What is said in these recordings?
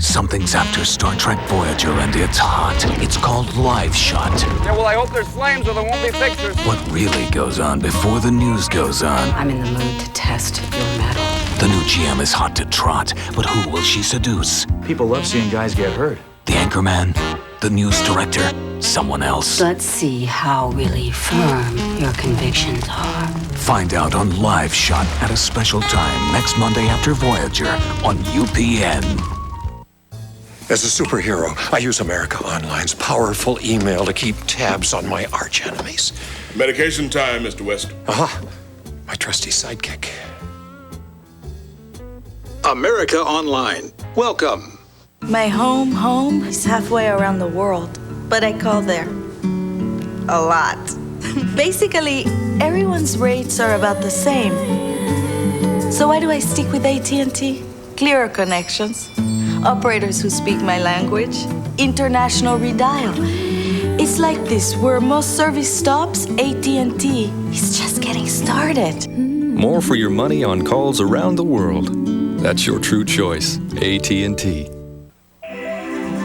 Something's after Star Trek Voyager and it's hot. It's called Live Shot. Yeah, well, I hope there's flames or there won't be pictures. What really goes on before the news goes on? I'm in the mood to test your mettle. The new GM is hot to trot, but who will she seduce? People love seeing guys get hurt. The anchorman? The news director? Someone else? Let's see how really firm your convictions are. Find out on Live Shot at a special time next Monday after Voyager on UPN. As a superhero, I use America Online's powerful email to keep tabs on my arch enemies. Medication time, Mr. West. My trusty sidekick. America Online. Welcome. My home is halfway around the world, but I call there a lot. Basically, everyone's rates are about the same. So why do I stick with AT&T? Clearer connections, operators who speak my language, international redial. It's like this, where most service stops, AT&T is just getting started. More for your money on calls around the world. That's your true choice, AT&T.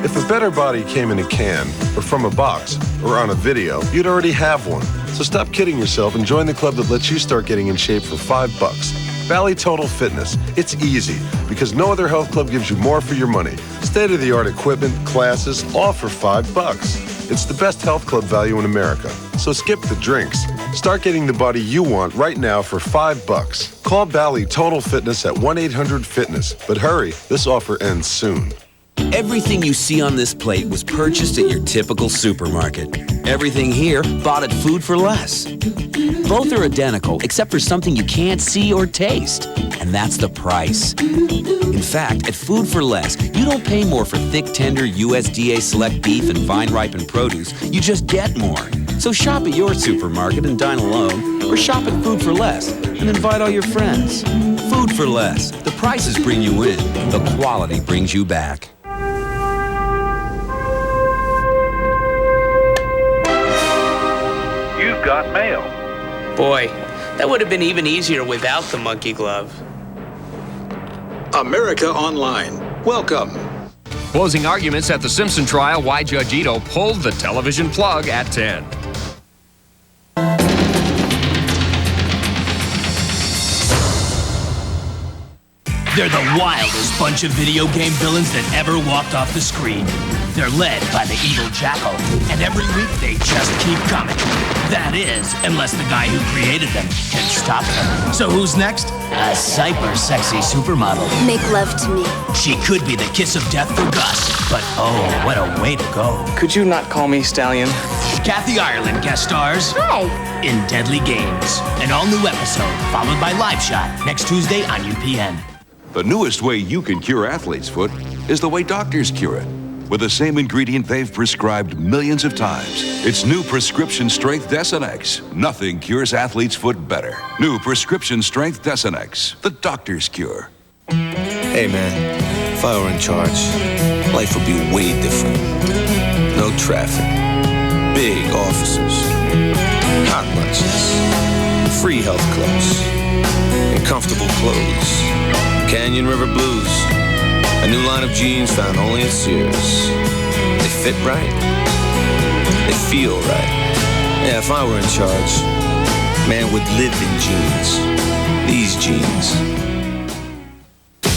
If a better body came in a can, or from a box, or on a video, you'd already have one. So stop kidding yourself and join the club that lets you start getting in shape for $5. Valley Total Fitness. It's easy, because no other health club gives you more for your money. State-of-the-art equipment, classes, all for $5. It's the best health club value in America. So skip the drinks. Start getting the body you want right now for $5. Call Valley Total Fitness at 1-800-FITNESS. But hurry, this offer ends soon. Everything you see on this plate was purchased at your typical supermarket. Everything here bought at Food for Less. Both are identical, except for something you can't see or taste, and that's the price. In fact, at Food for Less, you don't pay more for thick, tender USDA select beef and vine-ripened produce. You just get more. So shop at your supermarket and dine alone, or shop at Food for Less and invite all your friends. Food for Less. The prices bring you in. The quality brings you back. You've got mail. Boy, that would have been even easier without the monkey glove. America Online. Welcome. Closing arguments at the Simpson trial, why Judge Ito pulled the television plug at 10. They're the wildest bunch of video game villains that ever walked off the screen. They're led by the evil Jackal, and every week they just keep coming. That is, unless the guy who created them can stop them. So who's next? A cyber-sexy supermodel. Make love to me. She could be the kiss of death for Gus, but oh, what a way to go. Could you not call me Stallion? Kathy Ireland guest stars. Hi. In Deadly Games. An all-new episode, followed by Live Shot, next Tuesday on UPN. The newest way you can cure athlete's foot is the way doctors cure it. With the same ingredient they've prescribed millions of times. It's new prescription strength Desonex. Nothing cures athlete's foot better. New prescription strength Desonex. The doctor's cure. Hey man, if I were in charge, life would be way different. No traffic, big offices, hot lunches, free health clubs, and comfortable clothes. Canyon River Blues, a new line of jeans found only at Sears. They fit right, they feel right. Yeah, if I were in charge, man would live in jeans. These jeans.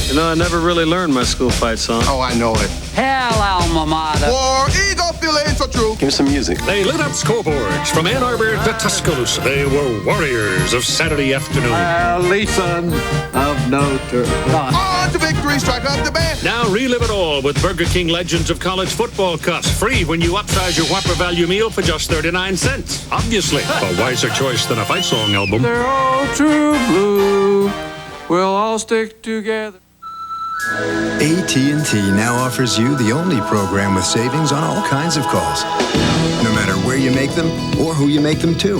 You know, I never really learned my school fight song. Oh, I know it. Hell, alma mater. War Eagle feeling so true. Give me some music. They lit up scoreboards from Ann Arbor to Tuscaloosa. They were warriors of Saturday afternoon. Leeson of Notre Dame. On to victory, strike up the band. Now relive it all with Burger King Legends of College Football Cups. Free when you upsize your Whopper value meal for just 39 cents. Obviously, a wiser choice than a fight song album. They're all true blue. We'll all stick together. AT&T now offers you the only program with savings on all kinds of calls, no matter where you make them or who you make them to.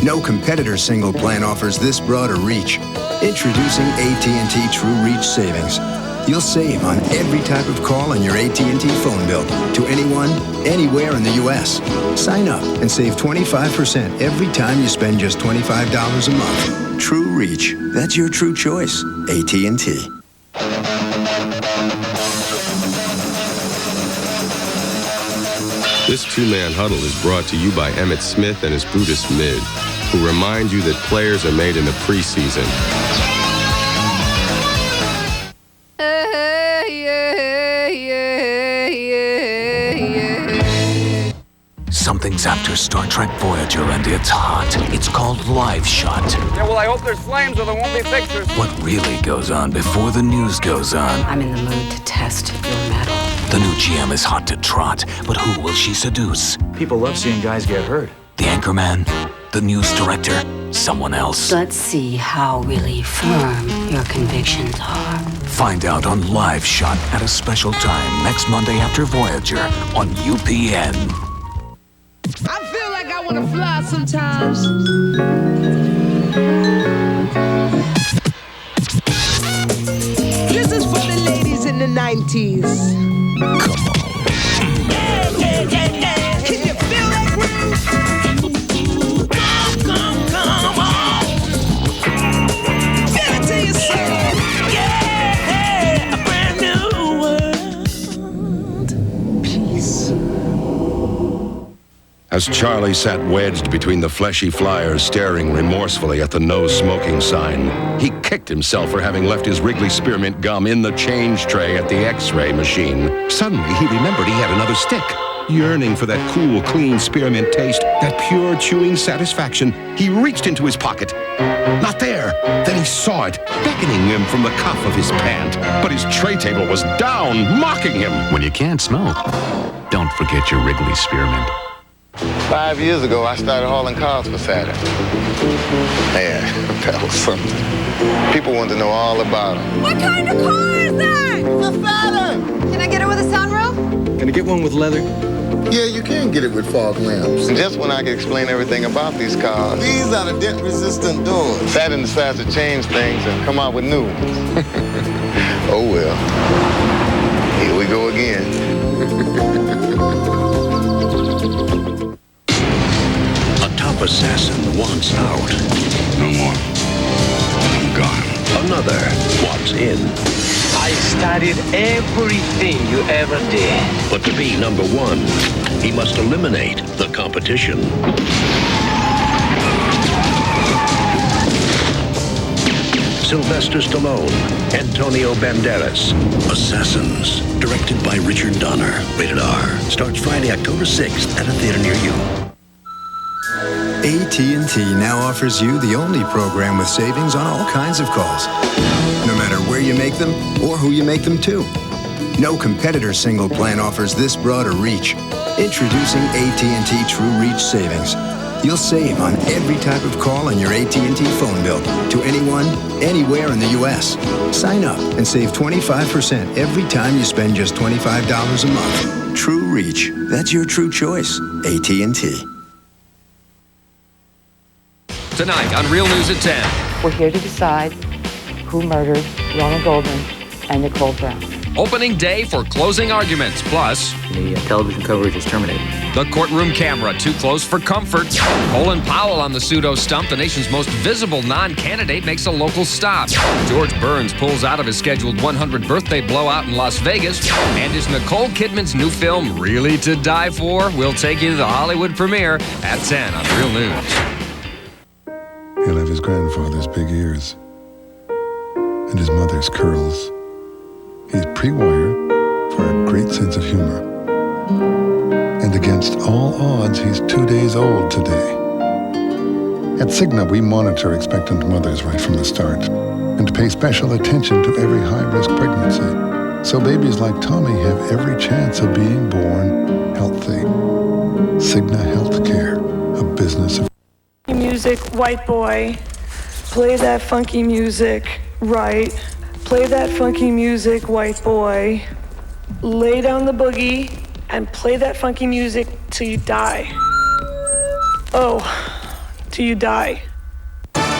No competitor single plan offers this broader reach. Introducing AT&T True Reach Savings. You'll save on every type of call on your AT&T phone bill to anyone, anywhere in the U.S. Sign up and save 25% every time you spend just $25 a month. True Reach. That's your true choice. AT&T. This two-man huddle is brought to you by Emmitt Smith and his Brutus Mid, who remind you that players are made in the preseason. Something's after Star Trek Voyager and it's hot. It's called Live Shot. Yeah, well, I hope there's flames or there won't be pictures. What really goes on before the news goes on. I'm in the mood to test your metal. The new GM is hot to trot, but who will she seduce? People love seeing guys get hurt. The anchorman? The news director? Someone else? Let's see how really firm your convictions are. Find out on Live Shot at a special time next Monday after Voyager on UPN. I feel like I want to fly sometimes. This is for the ladies in the 90s. Come on. Can you feel that groove? Come on. Feel it to your soul. Yeah, a brand new world. Peace. As Charlie sat wedged between the fleshy flyers staring remorsefully at the no smoking sign, he kicked himself for having left his Wrigley spearmint gum in the change tray at the X-ray machine. Suddenly, he remembered he had another stick. Yearning for that cool, clean spearmint taste, that pure chewing satisfaction, he reached into his pocket. Not there. Then he saw it, beckoning him from the cuff of his pant. But his tray table was down, mocking him. When you can't smoke, don't forget your Wrigley spearmint. 5 years ago, I started hauling cars for Saturn. Man, that was something. People wanted to know all about them. What kind of car is that? The Saturn! Can I get it with a sunroof? Can I get one with leather? Yeah, you can get it with fog lamps. And just when I could explain everything about these cars. These are the dent-resistant doors. Saturn decides to change things and come out with new ones. Oh, well. Here we go again. Assassin wants out. No more. I'm gone. Another wants in. I studied everything you ever did. But to be number one, he must eliminate the competition. Sylvester Stallone, Antonio Banderas. Assassins, directed by Richard Donner. Rated R. Starts Friday, October 6th at a theater near you. AT&T now offers you the only program with savings on all kinds of calls, no matter where you make them or who you make them to. No competitor single plan offers this broader reach. Introducing AT&T True Reach Savings. You'll save on every type of call on your AT&T phone bill to anyone, anywhere in the U.S. Sign up and save 25% every time you spend just $25 a month. True Reach. That's your true choice. AT&T. Tonight on Real News at 10. We're here to decide who murdered Ronald Goldman and Nicole Brown. Opening day for closing arguments, plus the television coverage is terminated. The courtroom camera too close for comfort. Colin Powell on the pseudo stump, the nation's most visible non-candidate, makes a local stop. George Burns pulls out of his scheduled 100th birthday blowout in Las Vegas. And is Nicole Kidman's new film really to die for? We'll take you to the Hollywood premiere at 10 on Real News. He'll have his grandfather's big ears and his mother's curls. He's pre-wired for a great sense of humor. And against all odds, he's 2 days old today. At Cigna, we monitor expectant mothers right from the start and pay special attention to every high-risk pregnancy. So babies like Tommy have every chance of being born healthy. Cigna Healthcare, a business of music, white boy. Play that funky music, right. Play that funky music, white boy. Lay down the boogie and play that funky music till you die. Oh, till you die.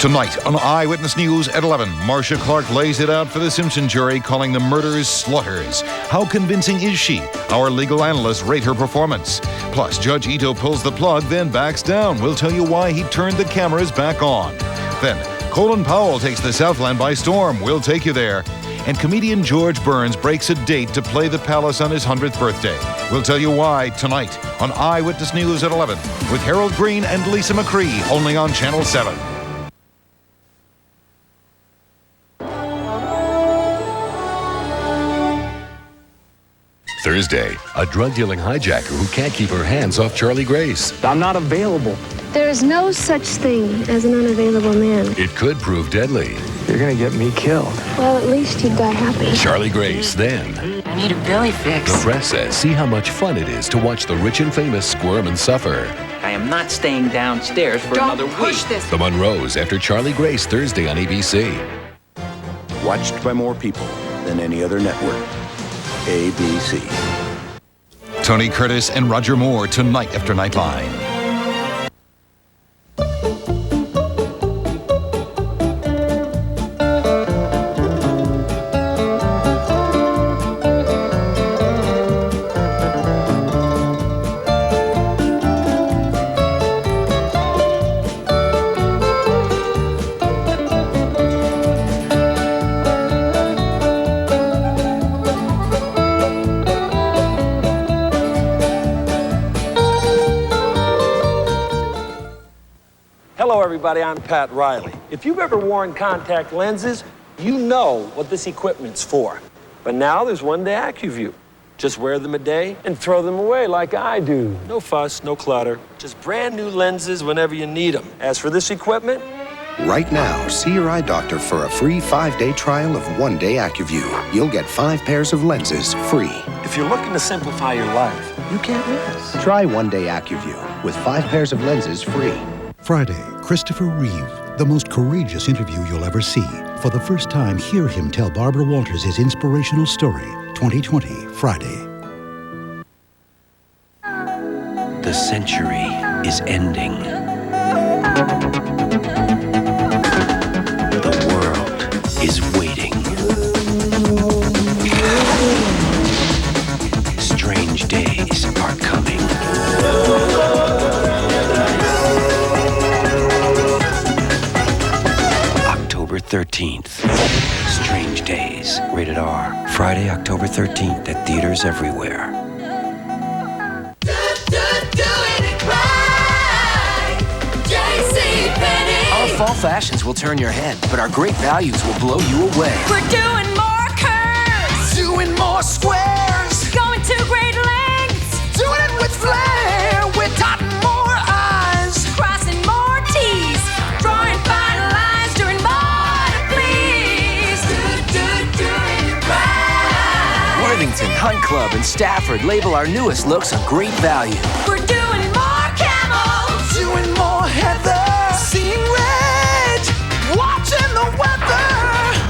Tonight on Eyewitness News at 11, Marcia Clark lays it out for the Simpson jury, calling the murders slaughters. How convincing is she? Our legal analysts rate her performance. Plus, Judge Ito pulls the plug, then backs down. We'll tell you why he turned the cameras back on. Then, Colin Powell takes the Southland by storm. We'll take you there. and comedian George Burns breaks a date to play the Palace on his 100th birthday. We'll tell you why tonight on Eyewitness News at 11 with Harold Green and Lisa McCree, only on Channel 7. Thursday, a drug-dealing hijacker who can't keep her hands off Charlie Grace. I'm not available. There is no such thing as an unavailable man. It could prove deadly. You're gonna get me killed. Well, at least he'd die happy. Charlie Grace, then. I need a belly fix. The press says, see how much fun it is to watch the rich and famous squirm and suffer. I am not staying downstairs for another week. Push this. The Monroes after Charlie Grace, Thursday on ABC. Watched by more people than any other network. ABC. Tony Curtis and Roger Moore tonight after Nightline. Hello, everybody. I'm Pat Riley. If you've ever worn contact lenses, you know what this equipment's for. But now there's one-day AccuView. Just wear them a day and throw them away like I do. No fuss, no clutter. Just brand new lenses whenever you need them. As for this equipment, right now, see your eye doctor for a free 5-day trial of one-day AccuView. You'll get 5 pairs of lenses free. if you're looking to simplify your life, you can't miss. Try one-day AccuView with 5 pairs of lenses free. Friday, Christopher Reeve, the most courageous interview you'll ever see. For the first time, hear him tell Barbara Walters his inspirational story. 2020, Friday. The century is ending. The world is waiting. Strange days are coming. October 13th. Strange Days, rated R. Friday, October 13th at theaters everywhere. Our fall fashions will turn your head, but our great values will blow you away. We're doing more curves, Doing more squares, going to great lengths, doing it with flair. We're dotting more I's, crossing more T's, drawing fine lines, doing more to please. Doing it right. Worthington, Hunt Club, and Stafford label our newest looks a great value. We're doing more camel, Doing more heather, seeing red, watching the weather.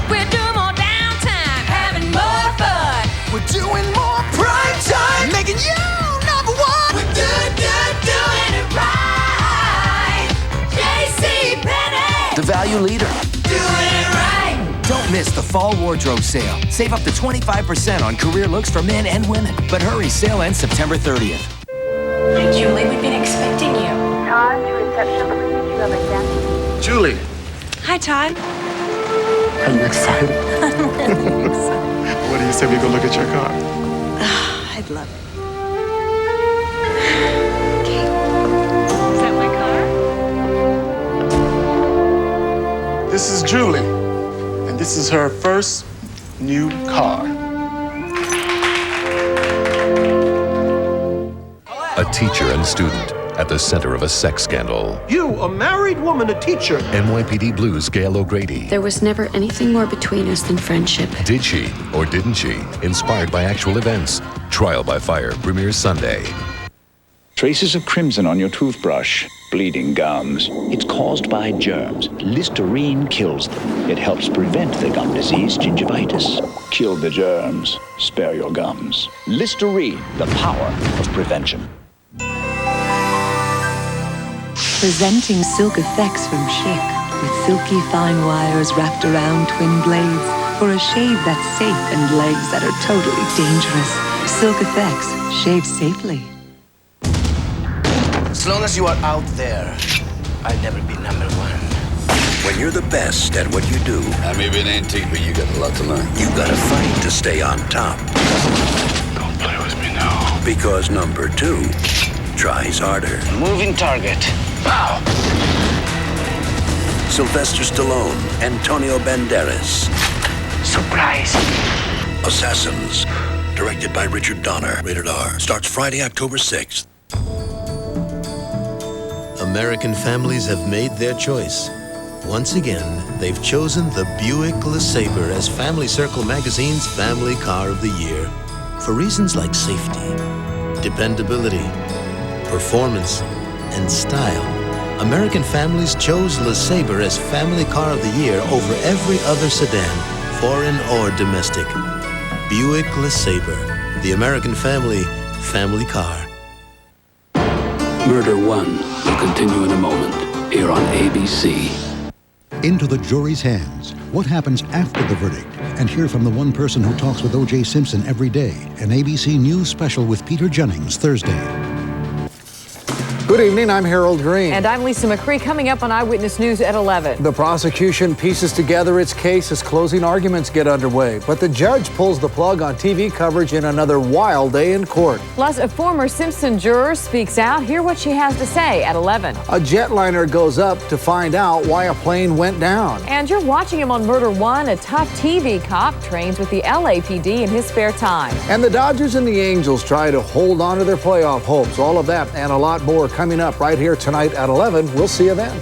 we're doing more downtime, having more fun. We're doing more prime time, making you number one. We're doing it right. JCPenney, The value leader. doing it right. Don't miss the fall wardrobe sale. Save up to 25% on career looks for men and women. But hurry, sale ends September 30th. Hi, Julie. We've been expecting you. Todd, to reception, please. You have a guest. Julie. Hi, Todd. Are you excited? What do you say we go look at your car? I'd love it. Okay. Is that my car? This is Julie, and this is her first new car. A teacher and student at the center of a sex scandal. You, a married woman, a teacher. NYPD Blues' Gail O'Grady. There was never anything more between us than friendship. Did she or didn't she? Inspired by actual events. Trial by Fire premieres Sunday. Traces of crimson on your toothbrush, bleeding gums. It's caused by germs. Listerine kills them. It helps prevent the gum disease, gingivitis. Kill the germs, spare your gums. Listerine, the power of prevention. Presenting Silk Effects from Chic, with silky fine wires wrapped around twin blades for a shave that's safe and legs that are totally dangerous. Silk Effects, shave safely. As long as you are out there, I'll never be number one. When you're the best at what you do, I may be an antique, but you got a lot to learn. you gotta fight to stay on top. Don't play with me now. Because number 2 tries harder. Moving target. Pow! Sylvester Stallone, Antonio Banderas. Surprise. Assassins. Directed by Richard Donner. Rated R. Starts Friday, October 6th. American families have made their choice. Once again, they've chosen the Buick LeSabre as Family Circle magazine's Family Car of the Year for reasons like safety, dependability, performance, and style. American families chose LeSabre as Family Car of the Year over every other sedan, foreign or domestic. Buick LeSabre, the American family car. Murder 1 will continue in a moment, here on ABC. Into the jury's hands. What happens after the verdict? And hear from the one person who talks with O.J. Simpson every day. An ABC News special with Peter Jennings, Thursday. Good evening, I'm Harold Green. And I'm Lisa McCree, coming up on Eyewitness News at 11. The prosecution pieces together its case as closing arguments get underway, but the judge pulls the plug on TV coverage in another wild day in court. Plus, a former Simpson juror speaks out. Hear what she has to say at 11. A jetliner goes up to find out why a plane went down. And you're watching him on Murder 1. A tough TV cop trains with the LAPD in his spare time. And the Dodgers and the Angels try to hold on to their playoff hopes. All of that and a lot more coming up right here tonight at 11. We'll see you then.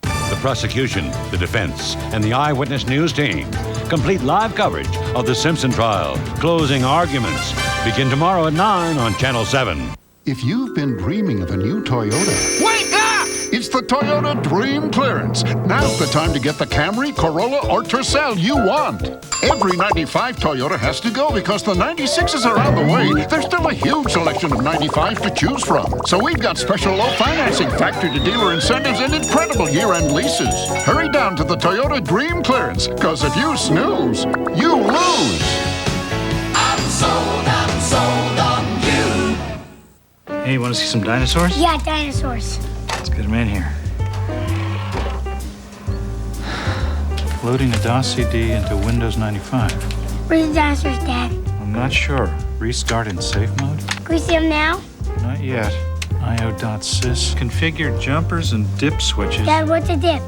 The prosecution, the defense, and the Eyewitness News team. Complete live coverage of the Simpson trial. Closing arguments begin tomorrow at 9 on Channel 7. If you've been dreaming of a new Toyota... Wake up! It's the Toyota Dream Clearance. Now's the time to get the Camry, Corolla, or Tercel you want. Every 95 Toyota has to go because the 96s are out of the way. There's still a huge selection of 95 to choose from. So we've got special low financing, factory-to-dealer incentives, and incredible year-end leases. Hurry down to the Toyota Dream Clearance, because if you snooze, you lose. I'm sold on you. Hey, you want to see some dinosaurs? Yeah, dinosaurs. Let's get them in here. Loading a DOS CD into Windows 95. Where's the dinosaurs, Dad? I'm not sure. Restart in safe mode? Can we see them now? Not yet. IO.sys. Configure jumpers and dip switches. Dad, what's a dip?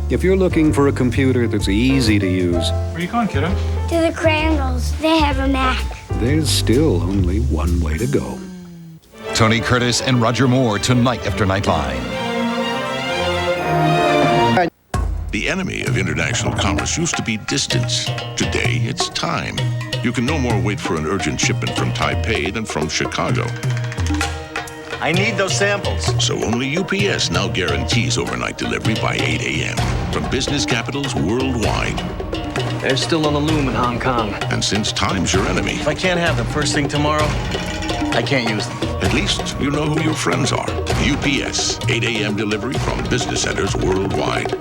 If you're looking for a computer that's easy to use, Where are you going, kiddo? To the Crandalls. They have a Mac. there's still only one way to go. Tony Curtis and Roger Moore tonight after Nightline. The enemy of international commerce used to be distance. Today, it's time. You can no more wait for an urgent shipment from Taipei than from Chicago. I need those samples. So only UPS now guarantees overnight delivery by 8 a.m. from business capitals worldwide. They're still on the loom in Hong Kong. And since time's your enemy, If I can't have them first thing tomorrow, I can't use them. at least you know who your friends are. UPS, 8 a.m. delivery from business centers worldwide.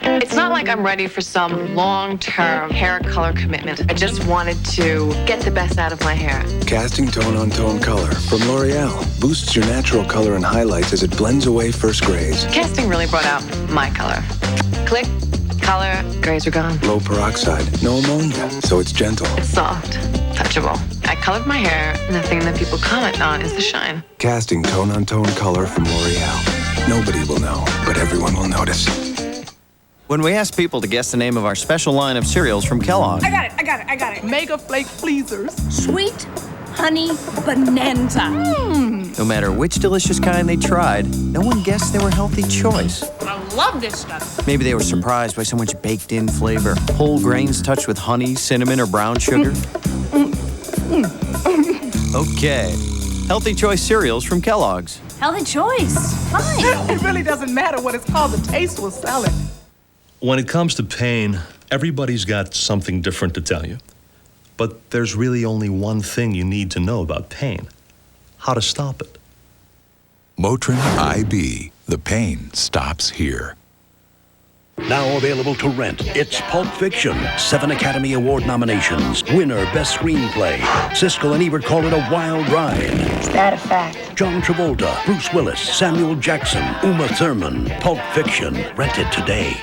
It's not like I'm ready for some long-term hair color commitment. I just wanted to get the best out of my hair. Casting Tone on Tone Color from L'Oreal boosts your natural color and highlights as it blends away first grays. Casting really brought out my color. Click, color, grays are gone. Low peroxide, no ammonia, so it's gentle. It's soft, touchable. I colored my hair, and the thing that people comment on is the shine. Casting Tone on Tone Color from L'Oreal. Nobody will know, but everyone will notice. When we ask people to guess the name of our special line of cereals from Kellogg's, I got it. Mega Flake Pleasers. Sweet Honey Bonanza. no matter which delicious kind they tried, no one guessed they were a healthy choice. I love this stuff. Maybe they were surprised by so much baked-in flavor, whole grains touched with honey, cinnamon, or brown sugar. Okay, healthy choice cereals from Kellogg's. Healthy choice. Fine. It really doesn't matter what it's called. The taste will sell it. When it comes to pain, everybody's got something different to tell you. But there's really only one thing you need to know about pain: how to stop it. Motrin IB. The pain stops here. Now available to rent, it's Pulp Fiction. 7 Academy Award nominations. Winner, Best Screenplay. Siskel and Ebert call it a wild ride. Is that a fact? John Travolta, Bruce Willis, Samuel Jackson, Uma Thurman. Pulp Fiction. Rent it today.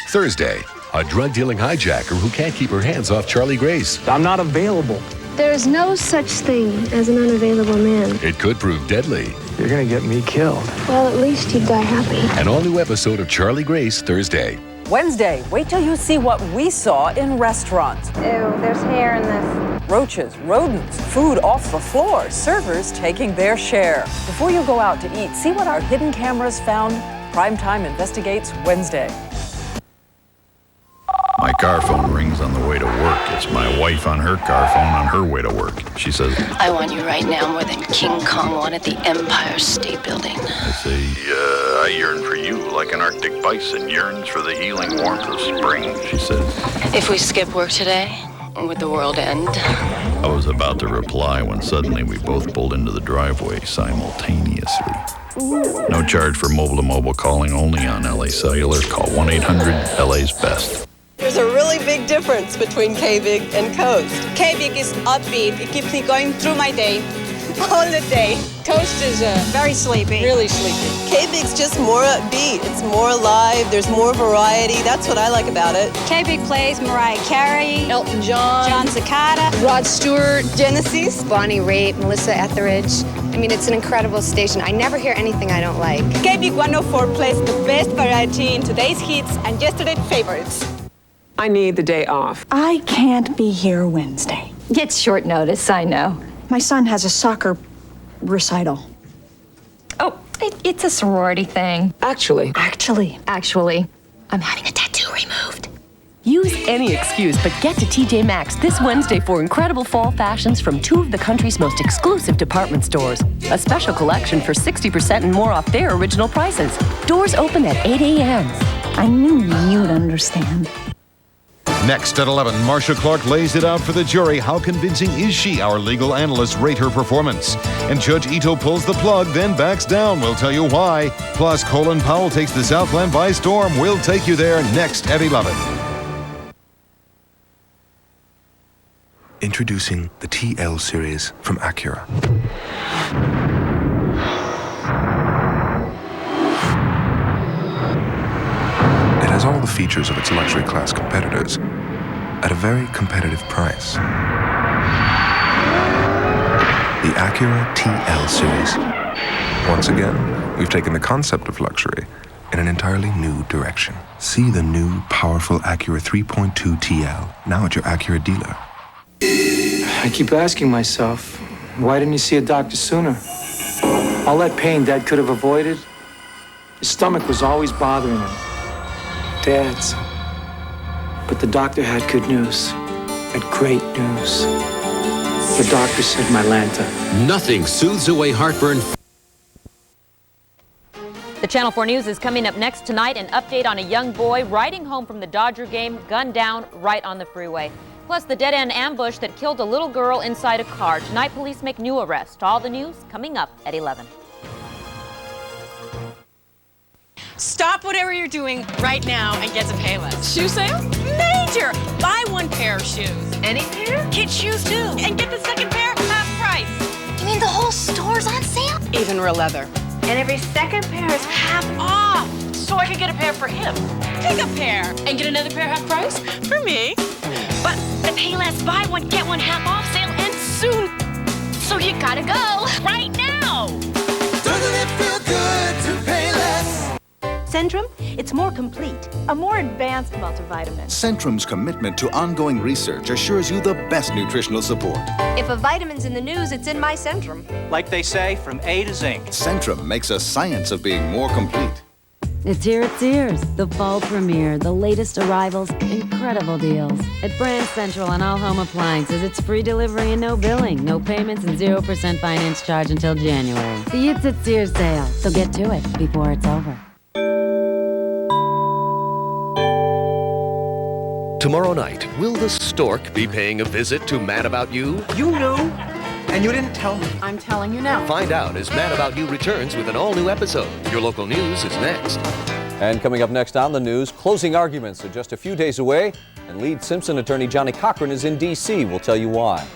Thursday, a drug-dealing hijacker who can't keep her hands off Charlie Grace. I'm not available. There's no such thing as an unavailable man. It could prove deadly. You're gonna get me killed. Well, at least he'd die happy. An all-new episode of Charlie Grace Thursday. Wednesday, wait till you see what we saw in restaurants. Ew, there's hair in this. Roaches, rodents, food off the floor, servers taking their share. Before you go out to eat, see what our hidden cameras found. Primetime Investigates Wednesday. My car phone rings on the way to work. It's my wife on her car phone on her way to work. She says, I want you right now more than King Kong wanted the Empire State Building. I say, I yearn for you like an Arctic bison yearns for the healing warmth of spring, she says. If we skip work today, would the world end? I was about to reply when suddenly we both pulled into the driveway simultaneously. No charge for mobile-to-mobile calling, only on LA Cellular. Call 1-800-LA's Best. There's a really big difference between K-Big and Coast. K-Big is upbeat. It keeps me going through my day, all the day. Coast is very sleepy. Really sleepy. K-Big's just more upbeat. It's more alive. There's more variety. That's what I like about it. K-Big plays Mariah Carey, Elton John, John Cicada, Rod Stewart, Genesis, Bonnie Raitt, Melissa Etheridge. I mean, it's an incredible station. I never hear anything I don't like. K-Big 104 plays the best variety in today's hits and yesterday's favorites. I need the day off. I can't be here Wednesday. It's short notice, I know. My son has a soccer recital. Oh, it's a sorority thing. Actually, I'm having a tattoo removed. Use any excuse, but get to TJ Maxx this Wednesday for incredible fall fashions from 2 of the country's most exclusive department stores. A special collection for 60% and more off their original prices. Doors open at 8 a.m. I knew you'd understand. Next at 11, Marcia Clark lays it out for the jury. How convincing is she? Our legal analysts rate her performance. And Judge Ito pulls the plug, then backs down. We'll tell you why. Plus, Colin Powell takes the Southland by storm. We'll take you there next at 11. Introducing the TL series from Acura. It has all the features of its luxury class competitors at a very competitive price. The Acura TL series. Once again, we've taken the concept of luxury in an entirely new direction. See the new, powerful Acura 3.2 TL, now at your Acura dealer. I keep asking myself, why didn't you see a doctor sooner? All that pain Dad could have avoided, his stomach was always bothering him. Dad's. But the doctor had good news, had great news. The doctor said Mylanta. Nothing soothes away heartburn. The Channel 4 News is coming up next tonight. An update on a young boy riding home from the Dodger game, gunned down right on the freeway. Plus, the dead-end ambush that killed a little girl inside a car. Tonight, police make new arrests. All the news coming up at 11. Stop whatever you're doing right now and get to Payless. Shoe sale? Major! Buy 1 pair of shoes. Any pair? Kids' shoes too. And get the second pair half price. You mean the whole store's on sale? Even real leather. And every second pair is Half off! So I could get a pair for him. Pick a pair. And get another pair half price? For me. But the Payless buy 1, get 1 half off sale ends soon. So you gotta go right now. Doesn't it feel good to Payless? Centrum, it's more complete, a more advanced multivitamin. Centrum's commitment to ongoing research assures you the best nutritional support. If a vitamin's in the news, it's in my Centrum. Like they say, from A to Zinc. Centrum makes a science of being more complete. It's here at Sears, the fall premiere, the latest arrivals, incredible deals. At Brand Central on all home appliances, it's free delivery and no billing, no payments and 0% finance charge until January. The It's at Sears sale, so get to it before it's over. Tomorrow night, will the stork be paying a visit to Mad About You? You know, And you didn't tell me. I'm telling you now. Find out as Mad About You returns with an all-new episode. Your local news is next. And coming up next on the news, closing arguments are just a few days away, and lead Simpson attorney Johnny Cochran is in D.C. We'll tell you why.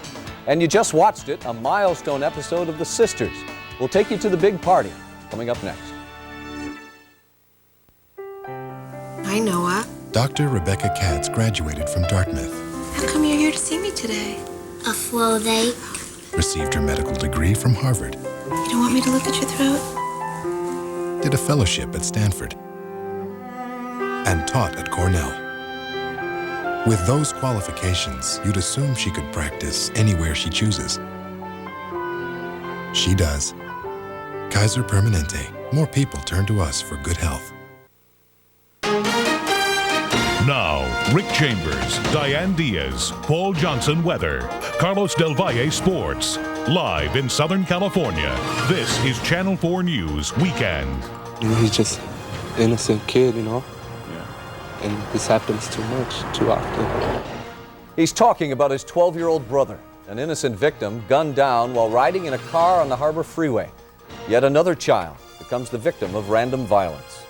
And you just watched it, a milestone episode of The Sisters. We'll take you to the big party, coming up next. Hi, Noah. Dr. Rebecca Katz graduated from Dartmouth. How come you're here to see me today? A throat ache. Received her medical degree from Harvard. You don't want me to look at your throat? Did a fellowship at Stanford. And taught at Cornell. With those qualifications, you'd assume she could practice anywhere she chooses. She does. Kaiser Permanente. More people turn to us for good health. Now, Rick Chambers, Diane Diaz, Paul Johnson weather, Carlos Del Valle sports. Live in Southern California, this is Channel 4 News Weekend. He's just an innocent kid, you know? And this happens too much, too often. He's talking about his 12-year-old brother, an innocent victim gunned down while riding in a car on the Harbor Freeway. Yet another child becomes the victim of random violence.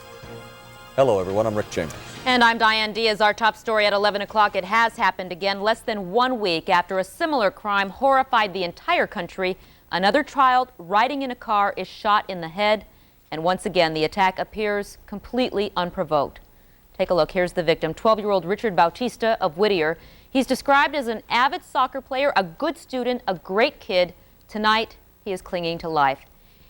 Hello, everyone. I'm Rick Chambers. And I'm Diane Diaz. Our top story at 11 o'clock. It has happened again less than 1 week after a similar crime horrified the entire country. Another child riding in a car is shot in the head. And once again, the attack appears completely unprovoked. Take a look. Here's the victim, 12-year-old Richard Bautista of Whittier. He's described as an avid soccer player, a good student, a great kid. Tonight, he is clinging to life.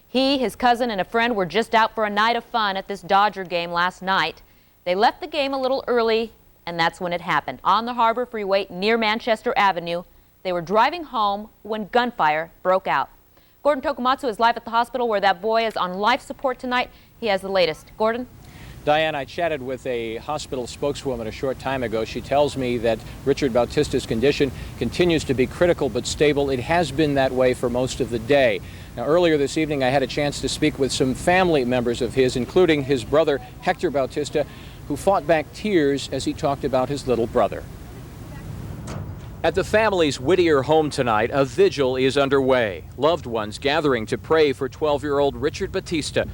He, his cousin, and a friend were just out for a night of fun at this Dodger game last night. They left the game a little early, and that's when it happened. On the Harbor Freeway near Manchester Avenue, they were driving home when gunfire broke out. Gordon Tokumatsu is live at the hospital where that boy is on life support tonight. He has the latest. Gordon? Diane, I chatted with a hospital spokeswoman a short time ago. She tells me that Richard Bautista's condition continues to be critical but stable. It has been that way for most of the day. Now, earlier this evening, I had a chance to speak with some family members of his, including his brother, Hector Bautista, who fought back tears as he talked about his little brother. At the family's Whittier home tonight, a vigil is underway. Loved ones gathering to pray for 12-year-old Richard Bautista.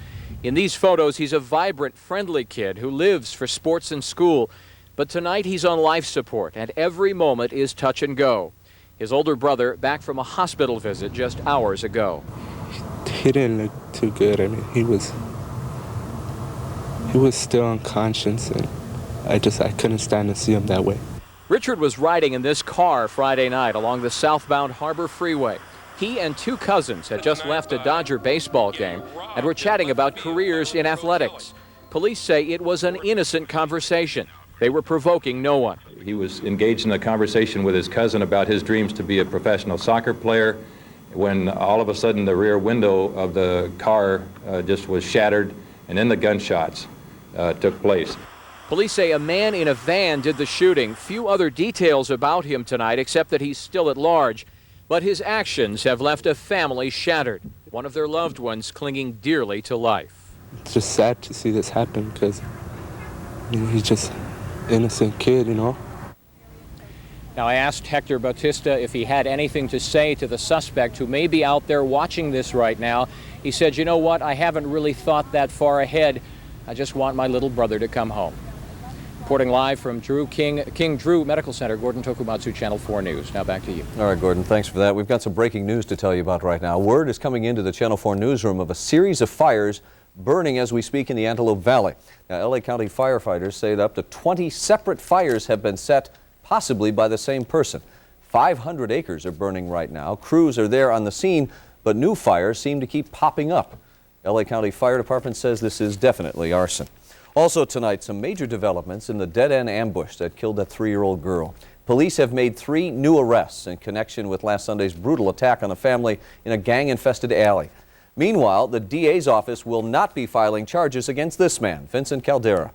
In these photos, he's a vibrant, friendly kid who lives for sports and school. But tonight, he's on life support, and every moment is touch and go. His older brother back from a hospital visit just hours ago. He didn't look too good. I mean, he was still unconscious, and I couldn't stand to see him that way. Richard was riding in this car Friday night along the southbound Harbor Freeway. He and two cousins had just left a Dodger baseball game and were chatting about careers in athletics. Police say it was an innocent conversation. They were provoking no one. He was engaged in a conversation with his cousin about his dreams to be a professional soccer player when all of a sudden the rear window of the car just was shattered, and then the gunshots took place. Police say a man in a van did the shooting. Few other details about him tonight except that he's still at large. But his actions have left a family shattered, one of their loved ones clinging dearly to life. It's just sad to see this happen because he's just an innocent kid, you know. Now, I asked Hector Bautista if he had anything to say to the suspect who may be out there watching this right now. He said, you know what, I haven't really thought that far ahead. I just want my little brother to come home. Reporting live from King Drew Medical Center, Gordon Tokumatsu, Channel 4 News. Now back to you. All right, Gordon, thanks for that. We've got some breaking news to tell you about right now. Word is coming into the Channel 4 newsroom of a series of fires burning as we speak in the Antelope Valley. Now, LA County firefighters say that up to 20 separate fires have been set, possibly by the same person. 500 acres are burning right now. Crews are there on the scene, but new fires seem to keep popping up. LA County Fire Department says this is definitely arson. Also tonight, some major developments in the dead-end ambush that killed that 3-year-old girl. Police have made 3 new arrests in connection with last Sunday's brutal attack on a family in a gang-infested alley. Meanwhile, the DA's office will not be filing charges against this man, Vincent Caldera.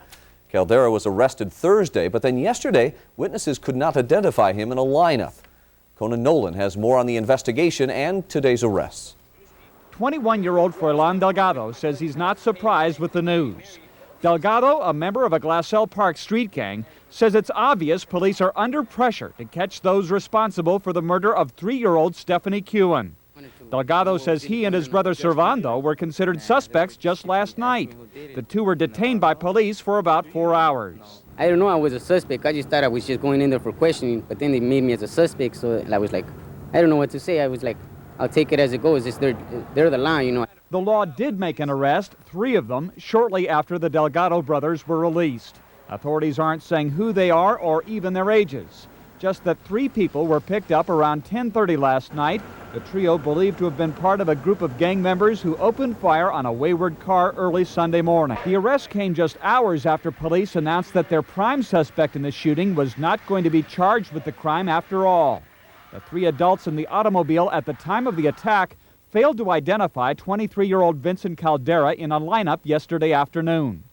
Caldera was arrested Thursday, but then yesterday, witnesses could not identify him in a lineup. Conan Nolan has more on the investigation and today's arrests. 21-year-old Froilan Delgado says he's not surprised with the news. Delgado, a member of a Glassell Park street gang, says it's obvious police are under pressure to catch those responsible for the murder of 3-year-old Stephanie Kewen. Delgado says he and his brother Servando were considered suspects just last night. The two were detained by police for about 4 hours. I don't know I was a suspect. I just thought I was just going in there for questioning, but then they made me as a suspect, so I was like, I don't know what to say. I was like, I'll take it as it goes. They're the line, you know. The law did make an arrest, 3 of them, shortly after the Delgado brothers were released. Authorities aren't saying who they are or even their ages. Just that 3 people were picked up around 10:30 last night. The trio believed to have been part of a group of gang members who opened fire on a wayward car early Sunday morning. The arrest came just hours after police announced that their prime suspect in the shooting was not going to be charged with the crime after all. The 3 adults in the automobile at the time of the attack failed to identify 23-year-old Vincent Caldera in a lineup yesterday afternoon.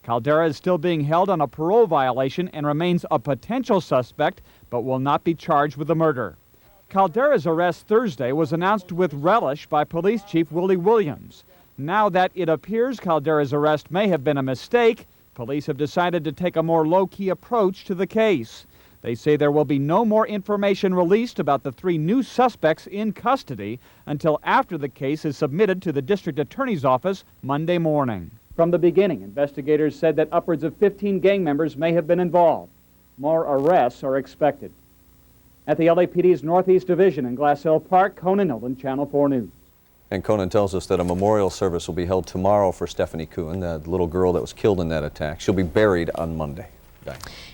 Caldera is still being held on a parole violation and remains a potential suspect, but will not be charged with the murder. Caldera's arrest Thursday was announced with relish by Police Chief Willie Williams. Now that it appears Caldera's arrest may have been a mistake, police have decided to take a more low-key approach to the case. They say there will be no more information released about the 3 new suspects in custody until after the case is submitted to the district attorney's office Monday morning. From the beginning, investigators said that upwards of 15 gang members may have been involved. More arrests are expected. At the LAPD's Northeast Division in Glass Hill Park, Conan Hilton, Channel 4 News. And Conan tells us that a memorial service will be held tomorrow for Stephanie Kuhn, the little girl that was killed in that attack. She'll be buried on Monday.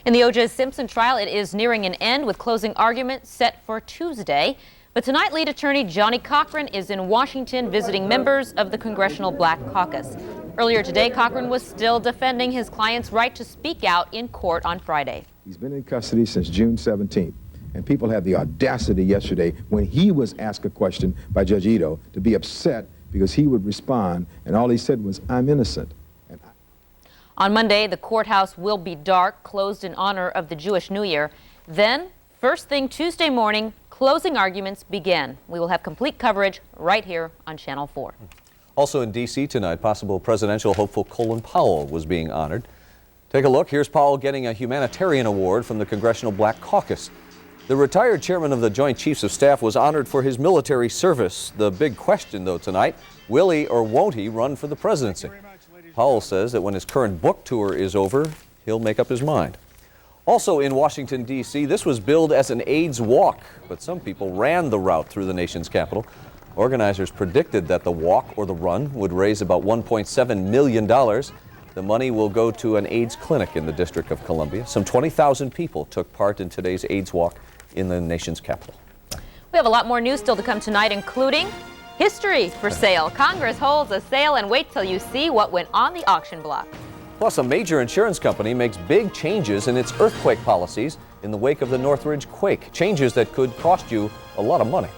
In the O.J. Simpson trial, it is nearing an end with closing arguments set for Tuesday. But tonight, lead attorney Johnny Cochran is in Washington visiting members of the Congressional Black Caucus. Earlier today, Cochran was still defending his client's right to speak out in court on Friday. He's been in custody since June 17th, and people had the audacity yesterday when he was asked a question by Judge Ito to be upset because he would respond, and all he said was, "I'm innocent." On Monday, the courthouse will be dark, closed in honor of the Jewish New Year. Then, first thing Tuesday morning, closing arguments begin. We will have complete coverage right here on Channel 4. Also in D.C. tonight, possible presidential hopeful Colin Powell was being honored. Take a look. Here's Powell getting a humanitarian award from the Congressional Black Caucus. The retired chairman of the Joint Chiefs of Staff was honored for his military service. The big question, though, tonight, will he or won't he run for the presidency? Powell says that when his current book tour is over, he'll make up his mind. Also in Washington, D.C., this was billed as an AIDS walk, but some people ran the route through the nation's capital. Organizers predicted that the walk or the run would raise about $1.7 million. The money will go to an AIDS clinic in the District of Columbia. Some 20,000 people took part in today's AIDS walk in the nation's capital. We have a lot more news still to come tonight, including history for sale. Congress holds a sale, and wait till you see what went on the auction block. Plus, a major insurance company makes big changes in its earthquake policies in the wake of the Northridge quake. Changes that could cost you a lot of money.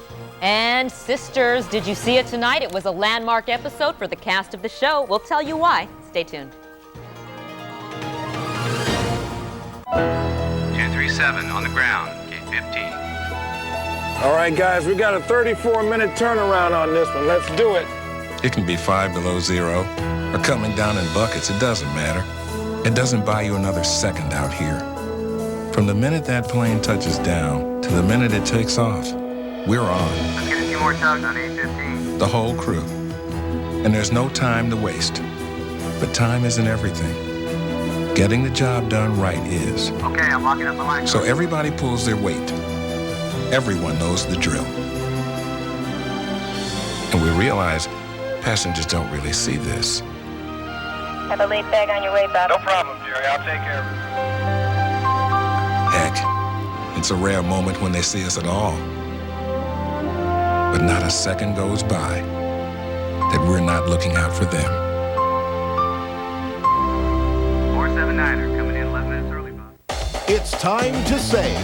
And Sisters, did you see it tonight? It was a landmark episode for the cast of the show. We'll tell you why. Stay tuned. 237 on the ground, gate 15. All right, guys, we got a 34-minute turnaround on this one. Let's do it. It can be 5 below zero or coming down in buckets. It doesn't matter. It doesn't buy you another second out here. From the minute that plane touches down to the minute it takes off, we're on. Let's get a few more tugs on 815. The whole crew. And there's no time to waste. But time isn't everything. Getting the job done right is. Okay, I'm locking up the line. So everybody pulls their weight. Everyone knows the drill. And we realize passengers don't really see this. Have a late bag on your way, Bob. No problem, Jerry. I'll take care of it. Heck, it's a rare moment when they see us at all. But not a second goes by that we're not looking out for them. 479er coming in 11 minutes early, Bob. It's time to save.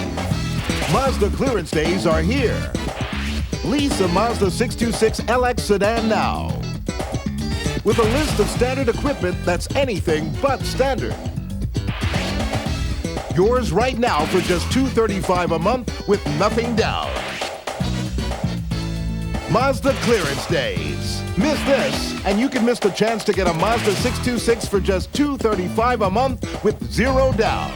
Mazda clearance days are here. Lease a Mazda 626 LX sedan now. With a list of standard equipment that's anything but standard. Yours right now for just $235 a month with nothing down. Mazda clearance days. Miss this, and you can miss the chance to get a Mazda 626 for just $235 a month with zero down.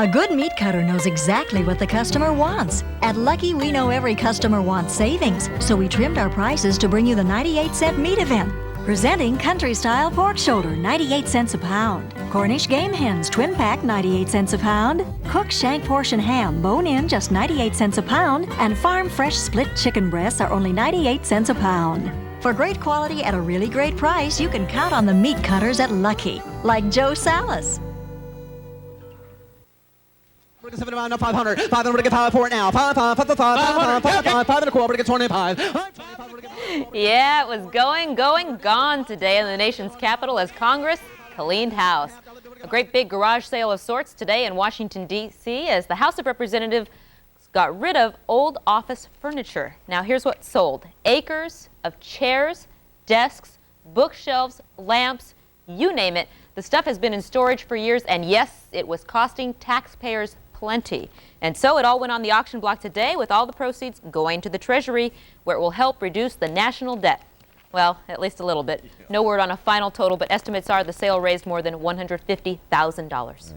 A good meat cutter knows exactly what the customer wants. At Lucky, we know every customer wants savings, so we trimmed our prices to bring you the 98-cent meat event. Presenting country-style pork shoulder, 98 cents a pound. Cornish game hens, twin pack, 98 cents a pound. Cooked shank portion ham, bone-in, just 98 cents a pound. And farm fresh split chicken breasts are only 98 cents a pound. For great quality at a really great price, you can count on the meat cutters at Lucky, like Joe Salas. We're going to 7 now, 500. 500, we're going to get 5 for it now. 5 and a quarter, we're going to get 25. Yeah, it was gone today in the nation's capital as Congress cleaned house. A great big garage sale of sorts today in Washington, D.C. as the House of Representatives got rid of old office furniture. Now here's what sold. Acres of chairs, desks, bookshelves, lamps, you name it. The stuff has been in storage for years, and yes, it was costing taxpayers plenty. And so it all went on the auction block today, with all the proceeds going to the Treasury, where it will help reduce the national debt. Well, at least a little bit. No word on a final total, but estimates are the sale raised more than $150,000.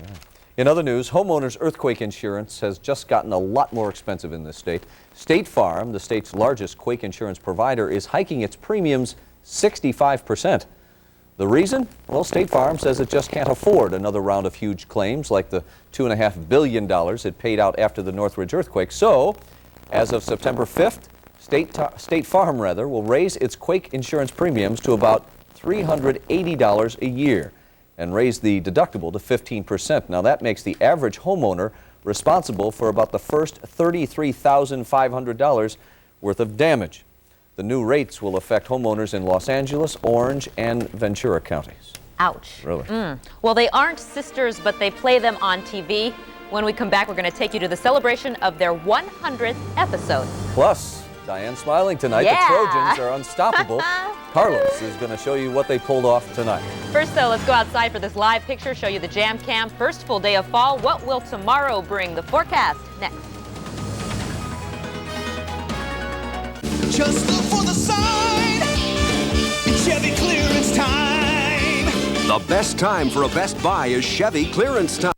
In other news, homeowners' earthquake insurance has just gotten a lot more expensive in this state. State Farm, the state's largest quake insurance provider, is hiking its premiums 65%. The reason? Well, State Farm says it just can't afford another round of huge claims like the $2.5 billion it paid out after the Northridge earthquake. So, as of September 5th, State Farm will raise its quake insurance premiums to about $380 a year and raise the deductible to 15%. Now, that makes the average homeowner responsible for about the first $33,500 worth of damage. The new rates will affect homeowners in Los Angeles, Orange, and Ventura counties. Ouch. Really? Well, they aren't sisters, but they play them on TV. When we come back, we're going to take you to the celebration of their 100th episode. Plus, Diane's smiling tonight. Yeah. The Trojans are unstoppable. Carlos is going to show you what they pulled off tonight. First, though, let's go outside for this live picture, show you the Jam Cam. First full day of fall. What will tomorrow bring? The forecast next. Just look for the sign. It's Chevy clearance time. The best time for a Best Buy is Chevy clearance time.